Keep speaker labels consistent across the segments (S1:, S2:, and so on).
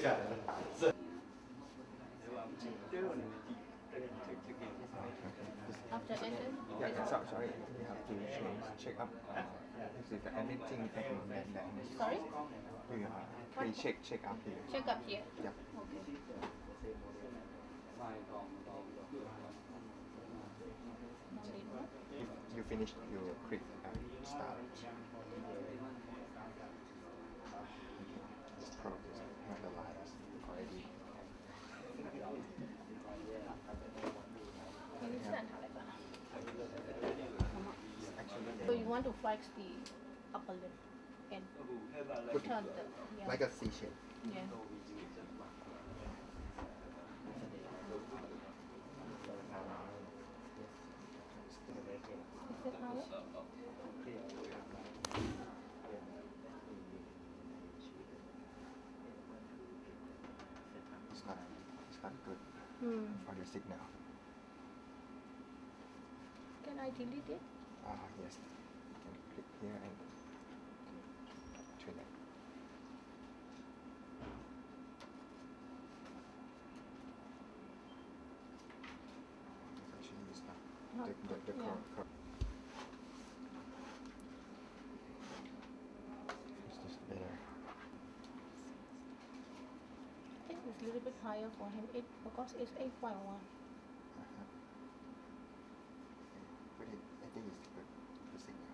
S1: After SS?
S2: Yeah, sorry, you have to check up. This is anything that
S1: Sorry?
S2: Please check up here.
S1: Check up here?
S2: Yeah.
S1: Okay.
S2: If you finish, you click start. This process analyze already.
S1: So you want to flex the upper lip and turn the
S2: like a C shape.
S1: Yeah. Is it now?
S2: It's not good for the signal.
S1: Can I delete it?
S2: Yes. You can click here and turn it. Actually, it's not the curve. It's just better.
S1: I think it's a little bit higher for him. Because it's 8.1.
S2: But I think it's good. The signal.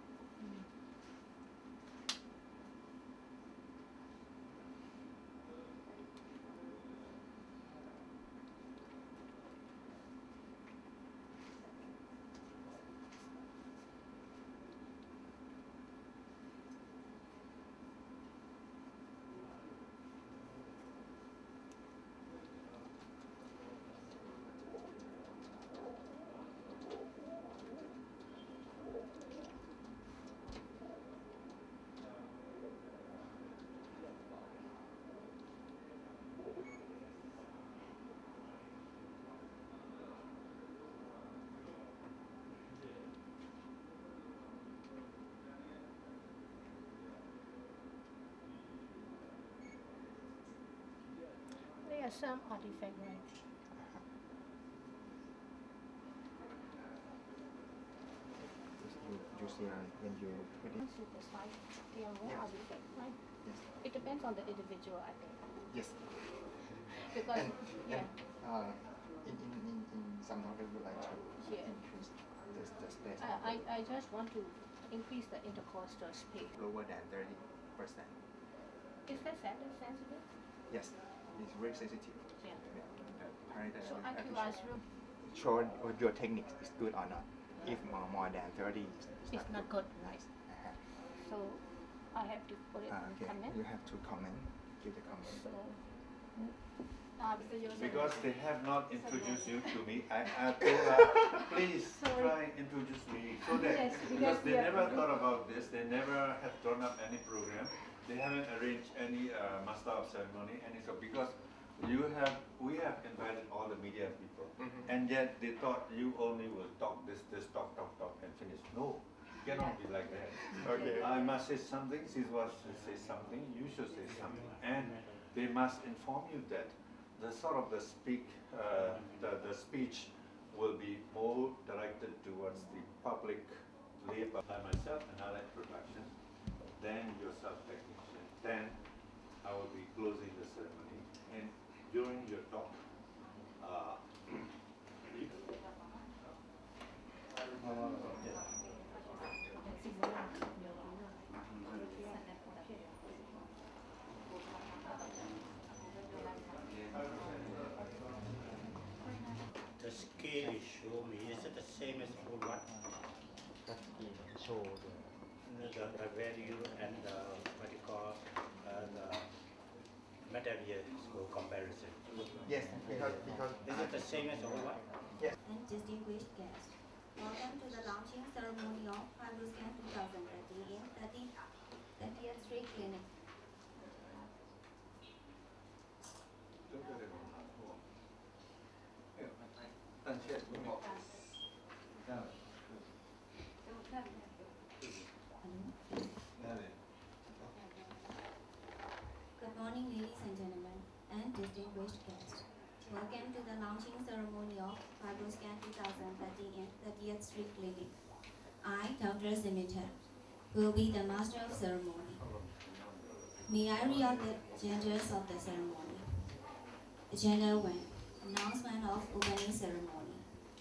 S1: There are some artifact, right?
S2: You see when you put it.
S1: Super side, there are more artifact, right?
S2: Yes.
S1: It depends on the individual, I think.
S2: Yes.
S1: Because
S2: in some order would like to increase the space.
S1: I just want to increase the intercostal space.
S2: Lower than 30%.
S1: Is that sensitive?
S2: Yes, it's very sensitive.
S1: Yeah.
S2: So
S1: Acuvise room.
S2: Show your technique is good or not. If more than 30,
S1: it's not good, right? So I have to put it in comment.
S2: You have to comment. Give the comment.
S1: So.
S3: Because they have not introduced you to me, I told her, please try introduce me. So that, because they never thought about this, they never have drawn up any program, they haven't arranged any master of ceremony, and so because we have invited all the media people, and yet they thought you only will talk this, talk, and finish. No, it cannot be like that.
S2: Okay.
S3: I must say something, she was to say something, you should say something, and they must inform you that the sort of the speech will be more directed towards the public labor by myself and Allied Production, then yourself technician, then I will be closing the ceremony, and during your talk,
S4: the scale you show me, is it the same as full one?
S2: Show
S4: the value and the what you call the material score comparison.
S2: Yes, because
S4: is it the same as all one?
S2: Yes.
S5: And distinguished guests, welcome to the launching ceremony of FibroScan 2013 in 30th Street Clinic. Good morning, ladies and gentlemen. and distinguished guests. Welcome to the launching ceremony of FibroScan 2013 in 30th Street Clinic. I, Dr. Simitar, will be the master of ceremony. May I read out the agendas of the ceremony? Agenda 1, announcement of opening ceremony.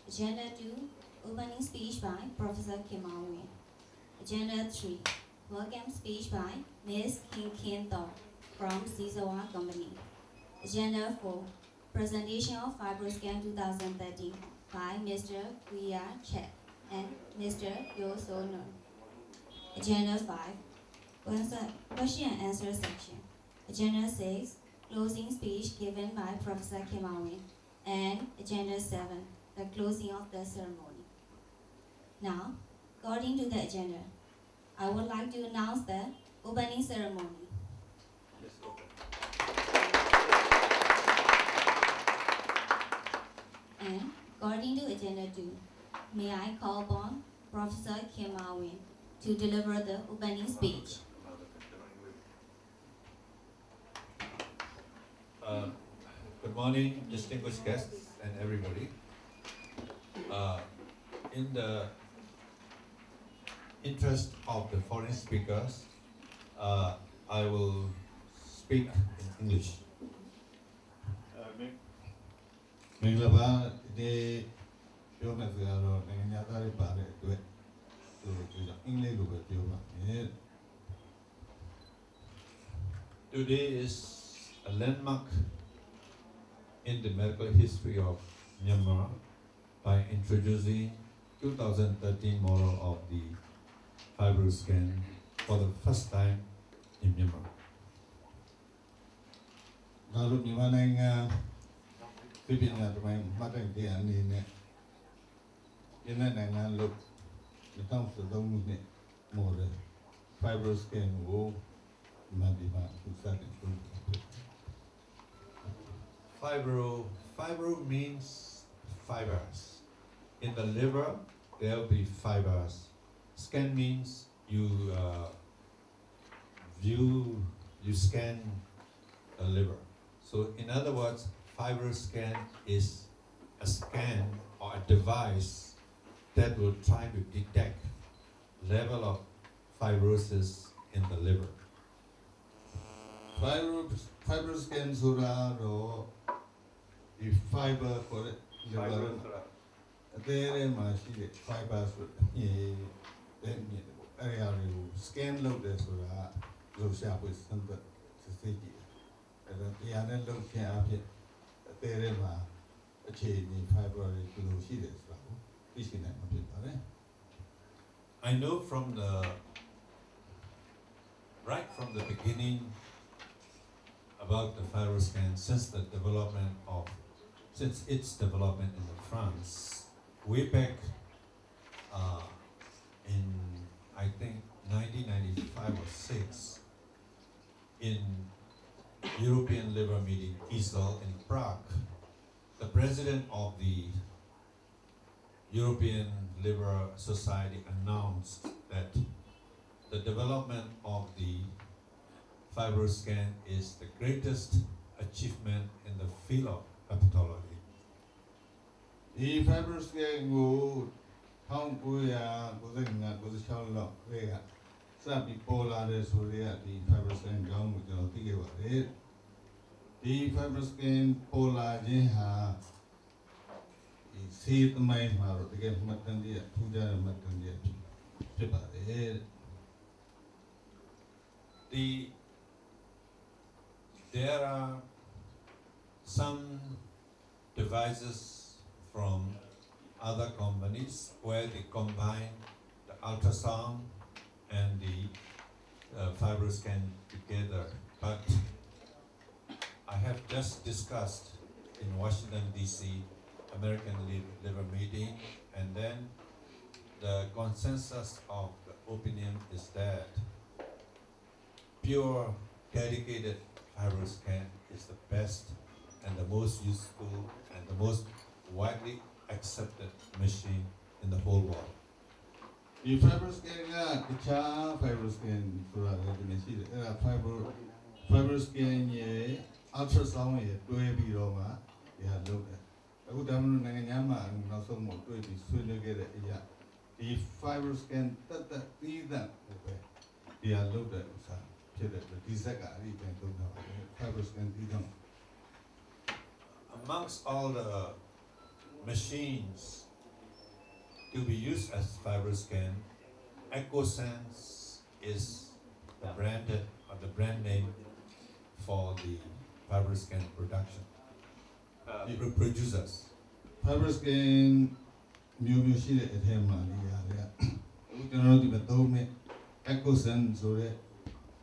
S5: Agenda 2, opening speech by Professor Kim Aung-win. Agenda 3, welcome speech by Ms. Kim Kin Tho from Sisawa Company. Agenda 4, presentation of FibroScan 2013 by Mr. Guya Chet and Mr. Yo So Nun. Agenda 5, question and answer section. Agenda 6, closing speech given by Professor Kim Aung-win. And Agenda 7, the closing of the ceremony. Now, according to the agenda, I would like to announce the opening ceremony. And according to Agenda 2, may I call upon Professor Kim Aung-win to deliver the opening speech.
S3: Good morning, distinguished guests and everybody. In the interest of the foreign speakers, I will speak in English. Today is a landmark in the medical history of Myanmar by introducing 2013 model of the FibroScan for the first time in Myanmar. Fibro means fibers. In the liver, there will be fibers. Scan means you scan the liver. So in other words, FibroScan is a scan or a device that will try to detect level of fibrosis in the liver.
S6: FibroScan sura the fiber for it. There fibers area scan load this sura Russia with some city. The other look can appear there a chain in February to see this.
S3: I know from right from the beginning about the FibroScan since its development in France, way back in I think 1995 or 6 in European Liver Meeting EASL in Prague, the president of the European Liver Society announced that the development of the FibroScan is the greatest achievement in the field of hepatology.
S6: The FibroScan go Hong Korea was a child some people are the FibroScan down with your figure. The FibroScan polar jeha see the mind marrow to get Matandia, Puja Matandia.
S3: There are some devices from other companies where they combine the ultrasound and the FibroScan together, but I have just discussed in Washington DC American Liver Meeting, and then the consensus of the opinion is that pure dedicated FibroScan is the best and the most useful and the most widely accepted machine in the whole world.
S6: The FibroScan FibroScan FibroScan ultrasound ရဲ့တွဲပြီးတော့မှဒီဟာလုပ်တယ်အခုဒါမှမဟုတ်နိုင်ငံခြားမှာနောက်ဆုံးတော့တွဲပြီးဆွေးနွေးခဲ့တဲ့အရာဒီ fiber scan တက်ပြီးတဲ့ဟိုပဲဒီဟာလုပ်တဲ့ဥစ္စာဖြစ်တဲ့ဒီဇက်ကအဲ့ဒီပြန်သုံးတာပါ fiber scan ပြီးတော့
S3: Amongst all the machines to be used as FibroScan, EchoSense is the brand name for the FibroScan production. The producers.
S6: FibroScan မျိုးရှိတဲ့အထက်မှာဒီဟာတွေကအခုကျွန်တော်တို့ဒီမှာသုံးတဲ့ EchoSense ဆိုတဲ့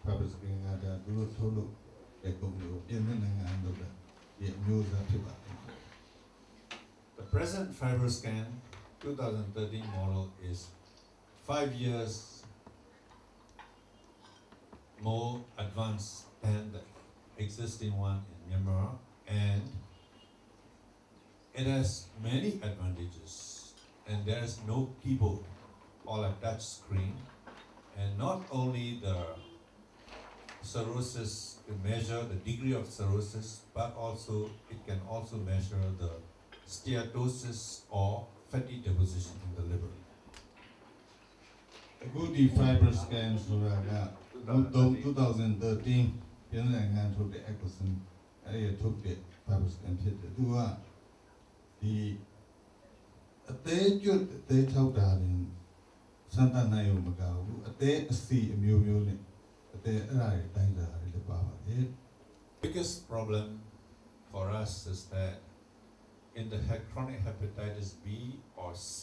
S6: FibroScan ကဒါသူတို့ထုတ်လို့တဲ့ကုမ္ပဏီကိုပြင်သစ်နိုင်ငံလုပ်တာဒီအမျိုးအစားဖြစ်ပါတယ်
S3: The present FibroScan 2013 model is 5 years more advanced than the existing one in Myanmar, and it has many advantages. And there is no keyboard or a touch screen, and not only the cirrhosis to measure the degree of cirrhosis, but also it can also measure the steatosis or fatty deposition in the liver.
S6: A good FibroScanဆိုတာက2013ပြည်နိုင်ငံထုတ်တဲ့ EchoSense အဲ့ဒီထုတ်တဲ့ FibroScan ဖြစ်တယ်သူကဒီအသေးကျွတ်အသေးထောက်တာရင်စမ်းသပ်နိုင်ရုံမကဘူးအသေးအစီအမျိုးမျိုးနဲ့အသေးအဲ့ဒါတွေတိုင်းတာတွေလည်းပါပါတယ်
S3: Biggest problem for us is that in the chronic hepatitis B or C,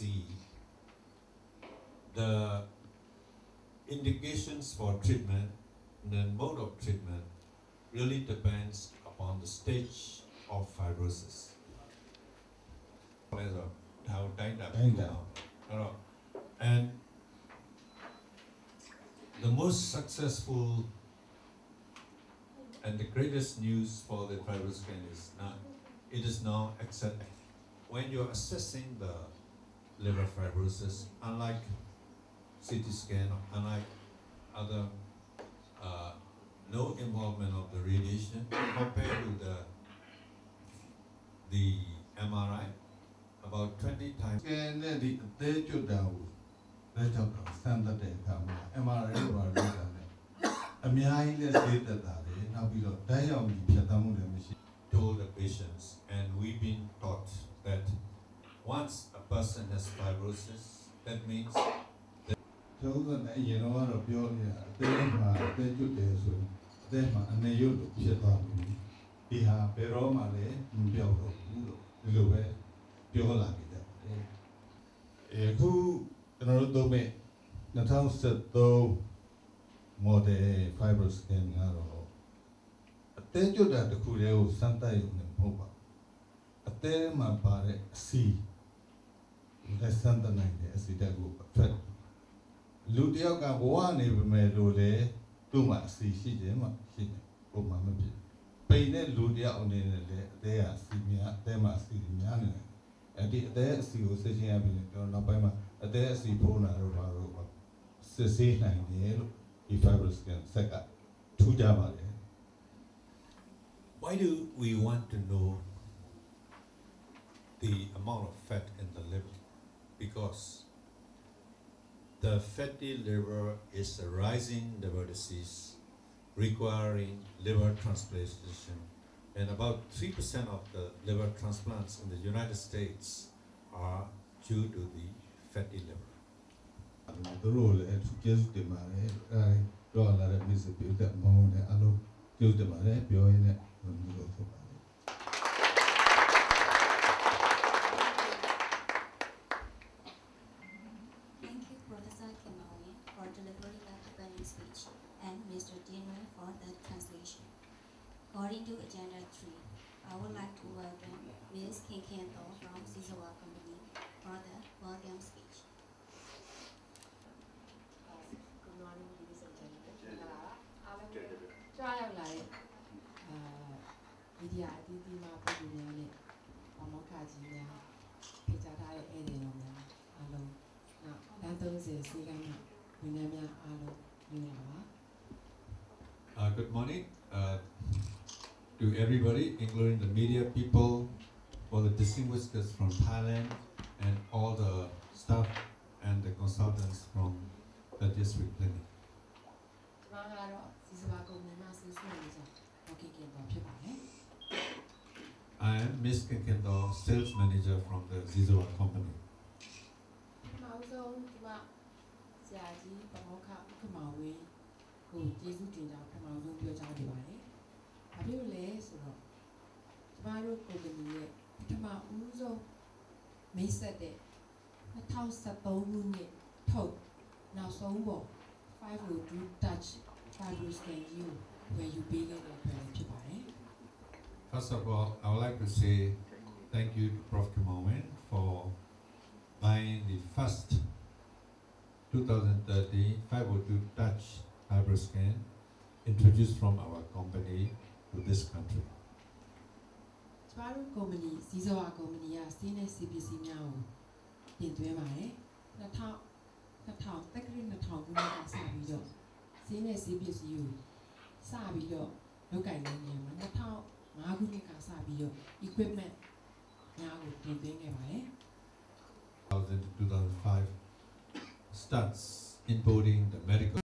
S3: the indications for treatment and the mode of treatment really depends upon the stage of fibrosis. And the most successful and the greatest news for the FibroScan is now, it is now accepted. When you're assessing the liver fibrosis, unlike CT scan, unlike other no involvement of the radiation compared to the MRI, about 20 times.
S6: Scan နဲ့ဒီအသေးကျွတ်တာကိုလက်ထောက်တာစမ်းသပ်တဲ့အခါမှာ MRI ဘာလို့လဲအများကြီးနဲ့သေးသက်တာလေနောက်ပြီးတော့ဓာတ်ရောင်ကြီးဖြတ်သန်းမှုလည်းမရှိ
S3: told the patients, and we've been taught that once a person has fibrosis, that means
S6: ကျောင်းကနေအရင်တော့ပြောနေတာအသေးမှာအသေးကျွတ်တယ်ဆိုရင်အသေးမှာအနေရုပ်လို့ဖြစ်သွားပြီဒီဟာဘယ်တော့မှလည်းမပြောက်တော့ဘူးလို့ဒီလိုပဲပြောလာကြတယ်အခုကျွန်တော်တို့သုံးမဲ့2013 model FibroScan ကတော့အသေးကျွတ်တာတစ်ခုတည်းကိုစမ်းသပ်ရုံနဲ့မဟုတ်ပါအသေးမှာပါတဲ့အစီလက်စမ်းသပ်နိုင်တဲ့အစီတက်ကိုဖက်လူတယောက်ကဘဝနေပေမဲ့လို့လေသူ့မှာအစီရှိတယ်မှာရှိတယ်ပုံမှန်မဖြစ်ပိန်တဲ့လူတယောက်အနေနဲ့လေအသေးအစီများအသေးမှာအစီများနေတယ်အဲ့ဒီအသေးအစီကိုစစ်ချင်းရပြီးတော့နောက်ပိုင်းမှာအသေးအစီဖိုးနာတော့ဘာလို့စစ်ဆေးနိုင်တယ်လို့ဒီ FibroScan ဆက်ကထူးကြပါတယ်
S3: why do we want to know the amount of fat in the liver? Because the fatty liver is a rising liver disease requiring liver transplantation, and about 3% of the liver transplants in the United States are due to the fatty liver.
S6: သူတို့လည်းကျေးဇူးတင်ပါတယ်တော့လာတဲ့ visit ပြုတဲ့မောင်းနဲ့အလုံးကျေးဇူးတင်ပါတယ်ပြောရင်းနဲ့ဒီလိုဆိုပါတယ်
S5: Thank you, Professor Kimawi, for delivering the opening speech, and Mr. Dino for the translation. According to Agenda 3, I would like to welcome Ms. Kim Kento from Sisawa Company for the welcome speech.
S7: Good morning, ladies and gentlemen. ကြွားရောက်လာတဲ့မီဒီယာအသီးသီးမှပြည်သူများနဲ့မောက္ခကြီးများဖိတ်ကြားထားတဲ့ဧည့်သည်တော်များအားလုံးနောက်လမ်း30စီကမ်းမှာဝန်ထမ်းများအားလုံးမြင်ရပါ
S3: Good morning.
S6: to everybody, including the media people, all the distinguished guests from Thailand, and all the staff and the consultants from the district clinic. I am Ms. Kekendo, sales manager from the Zizowa company. First of all, I would like to say thank you to Prof. Kumawen for buying the first 2030 502 Touch FibroScan introduced from our company to this country.
S7: company, Zizowa company, CNS CBC now. In Dwemare, Natal, Tekrin Natal, Sabio, CNS CBCU, Sabio, Lokai name, Natal, Magunica Sabio, equipment now in Dwemare.
S6: 2005 starts importing the medical